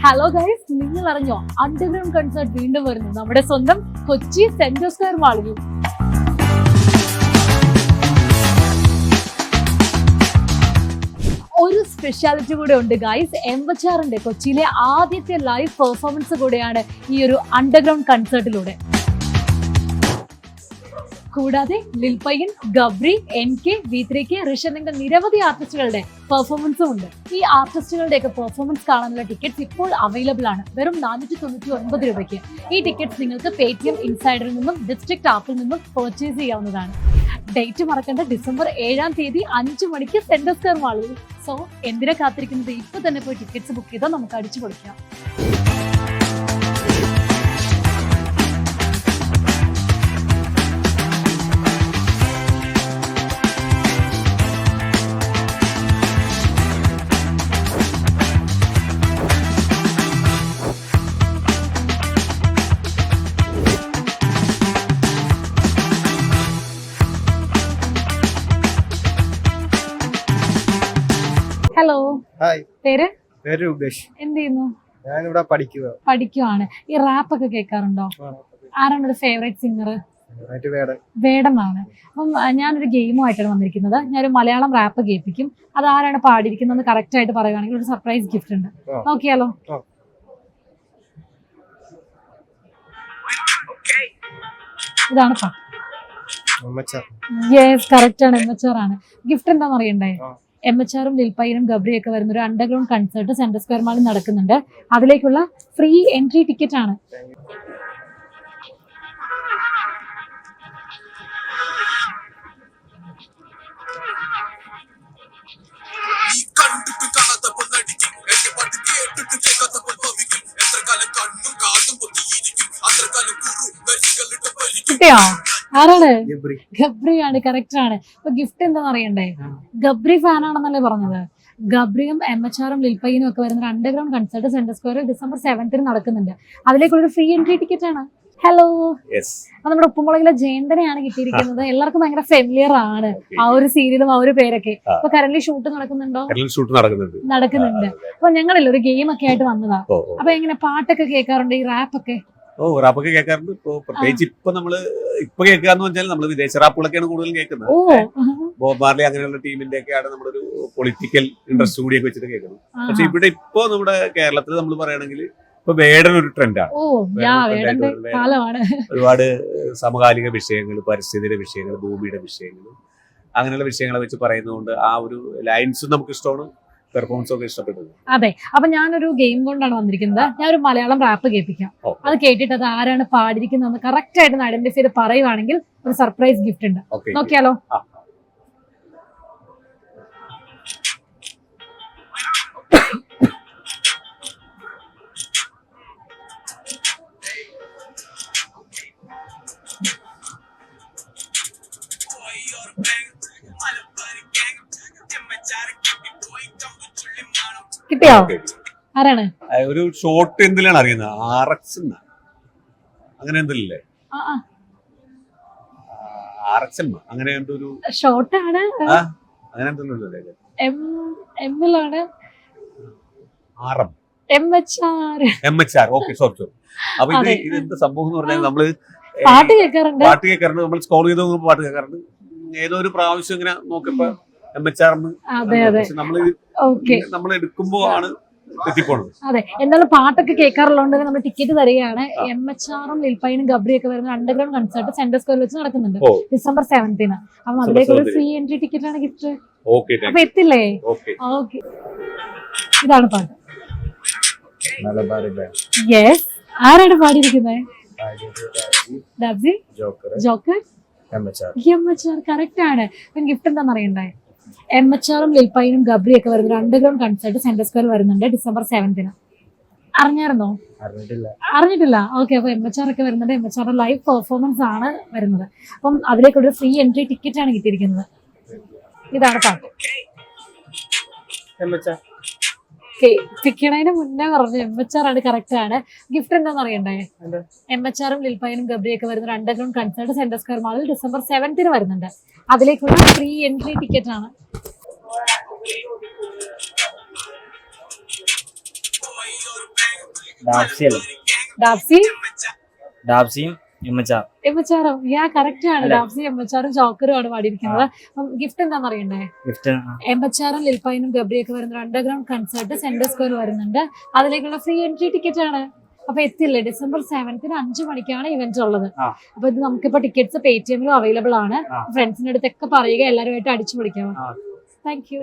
Hello guys, നിങ്ങൾ അറിഞ്ഞോ underground concert വീണ്ടും വരുന്നു നമ്മുടെ സ്വന്തം കൊച്ചി സെൻട്രൽ സ്ക്വയർ മാളിൽ. ഒരു സ്പെഷ്യാലിറ്റി കൂടെ ഉണ്ട് ഗൈസ്. എംവച്ചാറിന്റെ കൊച്ചിയിലെ ആദ്യത്തെ ലൈവ് പെർഫോമൻസ് കൂടെയാണ് ഈ ഒരു അണ്ടർഗ്രൗണ്ട് കൺസേർട്ടിലൂടെ. കൂടാതെ ലിൽപയ്യൻ, ഗബ്രി, NK, V3K, ഋഷൻ എന്ന നിരവധി ആർട്ടിസ്റ്റുകളുടെ പെർഫോമൻസും ഉണ്ട്. ഈ ആർട്ടിസ്റ്റുകളുടെയൊക്കെ പെർഫോമൻസ് കാണാനുള്ള ടിക്കറ്റ്സ് ഇപ്പോൾ അവൈലബിൾ ആണ് വെറും 499 രൂപയ്ക്ക്. ഈ ടിക്കറ്റ്സ് നിങ്ങൾക്ക് Paytm ഇൻസൈഡറിൽ നിന്നും ഡിസ്ട്രിക്ട് ആപ്പിൽ നിന്നും പർച്ചേസ് ചെയ്യാവുന്നതാണ്. ഡേറ്റ് മറക്കേണ്ട, ഡിസംബർ 7-ാം തീയതി 5 മണിക്ക് സെൻട്രൽ സ്ക്വയർ മാളിൽ. സോ എന്തിനാ കാത്തിരിക്കുന്നത്? ഇപ്പൊ തന്നെ പോയി ടിക്കറ്റ്സ് ബുക്ക് ചെയ്താൽ നമുക്ക് അടിച്ചു പൊളിക്കാം. ഹലോ, പേര്? ഉപേഷ്. എന്ത് ചെയ്യുന്നു? ഞാനിവിടെ പഠിക്കുവാണ്. ഈ റാപ്പ് ഒക്കെ കേൾക്കാറുണ്ടോ? ആരാണ് ഒരു ഫേവറേറ്റ് സിംഗർ? വേടനാണ്. അപ്പം ഞാനൊരു ഗെയിമുമായിട്ടാണ് വന്നിരിക്കുന്നത്. ഞാനൊരു മലയാളം റാപ്പ് കേൾപ്പിക്കും. അത് ആരാണ് പാടിയിരിക്കുന്നത് കറക്റ്റ് ആയിട്ട് പറയുകയാണെങ്കിൽ ഒരു സർപ്രൈസ് ഗിഫ്റ്റ് ഉണ്ട്. നോക്കിയാലോ? ഇതാണ് പാട്ട്. യെസ്, കറക്റ്റ് ആണ്. എംവച്ചാർ ആണ്. ഗിഫ്റ്റ് എന്താണെന്ന് അറിയണ്ടേ? എംവച്ചാറും ലിൽപയ്യനും ഗബ്രിയൊക്കെ വരുന്ന ഒരു അണ്ടർഗ്രൗണ്ട് കൺസേർട്ട് സെൻട്രൽ സ്ക്വയർ മാളിൽ നടക്കുന്നുണ്ട്. അതിലേക്കുള്ള ഫ്രീ എൻട്രി ടിക്കറ്റ് ആണ്. കിട്ടിയോ? ആരാണ്? ഗബ്രിയാണ്. കറക്റ്റ് ആണ്. അപ്പൊ ഗിഫ്റ്റ് എന്താന്ന് അറിയണ്ടേ? ഗബ്രി ഫാൻ ആണെന്നല്ലേ പറഞ്ഞത്? ഗബ്രിയും എംവച്ചാറും ലിൽപയ്യനും ഒക്കെ വരുന്ന അണ്ടർഗ്രൗണ്ട് കൺസേർട്ട് സെൻട്രൽ സ്ക്വയറിൽ ഡിസംബർ 7th നടക്കുന്നുണ്ട്. അതിലേക്കുള്ള ഫ്രീ എൻട്രി ടിക്കറ്റ് ആണ്. ഹലോ, അപ്പൊ നമ്മുടെ ഉപ്പുമുളകിലെ ജയന്തനെയാണ് കിട്ടിയിരിക്കുന്നത്. എല്ലാവർക്കും ഭയങ്കര ഫെമിലിയർ ആണ് ആ ഒരു സീരിയലും ആ ഒരു പേരൊക്കെ. അപ്പൊ കറന്റ് ഷൂട്ട് നടക്കുന്നുണ്ടോ? നടക്കുന്നുണ്ട്. അപ്പൊ ഞങ്ങളല്ലേ ഒരു ഗെയിം ഒക്കെ ആയിട്ട് വന്നതാ. അപ്പൊ എങ്ങനെ പാട്ടൊക്കെ കേൾക്കാറുണ്ട്? ഈ റാപ്പ് ഒക്കെ? റാപ്പൊക്കെ കേൾക്കാറുണ്ട്. ഇപ്പൊ പ്രത്യേകിച്ച് ഇപ്പൊ കേൾക്കാന്ന് വെച്ചാൽ നമ്മള് വിദേശ റാപ്പുകളൊക്കെയാണ് കൂടുതലും കേൾക്കുന്നത്. ബോബ് മാർലി അങ്ങനെയുള്ള ടീമിന്റെ ഒക്കെയാണ് നമ്മളൊരു പൊളിറ്റിക്കൽ ഇൻട്രസ്റ്റ് കൂടിയൊക്കെ വെച്ചിട്ട് കേൾക്കുന്നത്. പക്ഷെ ഇവിടെ ഇപ്പൊ നമ്മുടെ കേരളത്തിൽ നമ്മൾ പറയുകയാണെങ്കിൽ ഇപ്പൊ വേടൻ ഒരു ട്രെൻഡാണ്. ഒരുപാട് സമകാലിക വിഷയങ്ങൾ, പരിസ്ഥിതിയുടെ വിഷയങ്ങൾ, ഭൂമിയുടെ വിഷയങ്ങൾ, അങ്ങനെയുള്ള വിഷയങ്ങളെ വെച്ച് പറയുന്നതുകൊണ്ട് ആ ഒരു ലൈൻസും നമുക്ക് ഇഷ്ടമാണ്, പെർഫോമൻസ് ഒക്കെ ഇഷ്ടപ്പെട്ടത്. അതെ. അപ്പൊ ഞാനൊരു ഗെയിം കൊണ്ടാണ് വന്നിരിക്കുന്നത്. ഞാൻ ഒരു മലയാളം റാപ്പ് കേൾപ്പിക്കാം. അത് കേട്ടിട്ട് അത് ആരാണ് പാടിയിരിക്കുന്നത് കറക്റ്റ് ആയിട്ട് ഐഡന്റിഫൈ ചെയ്ത് പറയുവാണെങ്കിൽ ഒരു സർപ്രൈസ് ഗിഫ്റ്റ് ഉണ്ട്. നോക്കിയാലോ? കിട്ടിയോ? ആരാണ്? ഒരു ഷോർട്ട് എന്തിലാണ് അറിയുന്നത്? RX അങ്ങനെ എന്തില്ലേ? RX അങ്ങനെ എന്തൊരു ഷോർട്ട് ആണ്. അങ്ങനെ എന്തൊന്നുമില്ലേ? എമ്മിലാണ്. MHR. Okay, sorry. അപ്പൊ ഇത് എന്ത് സംഭവം എന്ന് പറഞ്ഞാൽ നമ്മള് പാട്ട് കേൾക്കാറുണ്ട്. നമ്മൾ സ്കോർ ചെയ്ത് നോക്കുമ്പോൾ പാട്ട് കേൾക്കാറുണ്ട്. ഏതോ ഒരു പ്രാവശ്യം ഇങ്ങനെ നോക്കിയപ്പോ MHR നമ്മൾ എടുക്കുമ്പോ ആണ് തെറ്റിപ്പോണത്. അതെ, എന്നാലും പാട്ടൊക്കെ കേൾക്കാറുള്ളതുകൊണ്ട് നമ്മൾ ടിക്കറ്റ് തരികയാണ്. എംവച്ചാറും ലിൽപയ്യനും ഗബ്രിയൊക്കെ വരുന്ന അണ്ടർഗ്രൗണ്ട് കൺസേർട്ട് സെൻട്രൽ സ്ക്വയറിൽ വെച്ച് നടക്കുന്നുണ്ട് ഡിസംബർ 7th. അപ്പൊ അതിലേക്കുള്ള ഫ്രീ എൻട്രി ടിക്കറ്റ് ആണ് ഗിഫ്റ്റ്. അപ്പൊ എത്തില്ലേ? ഓക്കെ, ഇതാണ് പാട്ട്. യെസ്. ആരാണ് പാടിയിരിക്കുന്നത്? ജോക്കർ. എംവച്ചാർ. കറക്റ്റ് ആണ്. ഗിഫ്റ്റ് എന്താണെന്ന് അറിയണ്ടേ? എംവച്ചാറും ലിൽപയ്യനും ഗബ്രിയൊക്കെ വരുന്ന അണ്ടർഗ്രൗണ്ട് കൺസേർട്ട് സെൻട്രൽ സ്ക്വയറിൽ വരുന്നുണ്ട് ഡിസംബർ 7th. അറിഞ്ഞായിരുന്നോ? അറിഞ്ഞിട്ടില്ല. ഓക്കെ. അപ്പൊ എംവച്ചാറൊക്കെ വരുന്നുണ്ട്. എംവച്ചാറിന്റെ ലൈവ് പെർഫോമൻസ് ആണ് വരുന്നത്. അപ്പം അതിലേക്കൊരു ഫ്രീ എൻട്രി ടിക്കറ്റ് ആണ് കിട്ടിയിരിക്കുന്നത്. ഇതാണ് പാട്ട്. പിക്കണതിന് മുന്നേ പറഞ്ഞു എംവച്ചാറാണ്. കറക്റ്റ് ആണ്. ഗിഫ്റ്റ് എന്താണെന്ന് അറിയണ്ടേ? എംവച്ചാറും ലിൽപയ്യനും ഗബ്രിയൊക്കെ വരുന്ന അണ്ടർഗ്രൗണ്ട് കൺസേർട്ട് സെൻട്രൽ സ്ക്വയർ മാളിൽ ഡിസംബർ 7th വരുന്നുണ്ട്. അതിലേക്കുള്ള ഫ്രീ എൻട്രി ടിക്കറ്റ് ആണ്. ഡാപ്സിയൽ ഡാപ്സി ഡാപ്സിയും എമ്മച്ചാർ. എമ്മച്ചാറും കറക്റ്റ് ആണ്. അല്ലേ? ഡാപ്സി എമ്മച്ചാറും ജോക്കറും ആണ് പാടിയിരിക്കുന്നത്. ഗിഫ്റ്റ് എന്താണെന്ന് അറിയണ്ടേ? ഗിഫ്റ്റ് എമ്മച്ചാറും ലിൽപൈനും ഗബ്രിയൊക്കെ വരുന്ന അണ്ടർഗ്രൗണ്ട് കൺസേർട്ട് സെൻട്രൽ സ്ക്വയർ വരുന്നുണ്ട്. അതിലേക്കുള്ള ഫ്രീ എൻട്രി ടിക്കറ്റ് ആണ്. അപ്പൊ എത്തില്ലേ, December 7th 5 മണിക്കാണ് ഇവന്റ് ഉള്ളത്. അപ്പൊ ഇത് നമുക്കിപ്പോ ടിക്കറ്റ്സ് പേടിഎമ്മിലും അവൈലബിൾ ആണ്. ഫ്രണ്ട്സിന്റെ അടുത്തൊക്കെ പറയുക, എല്ലാവരുമായിട്ട് അടിച്ചു പൊളിക്കാം. Thank U.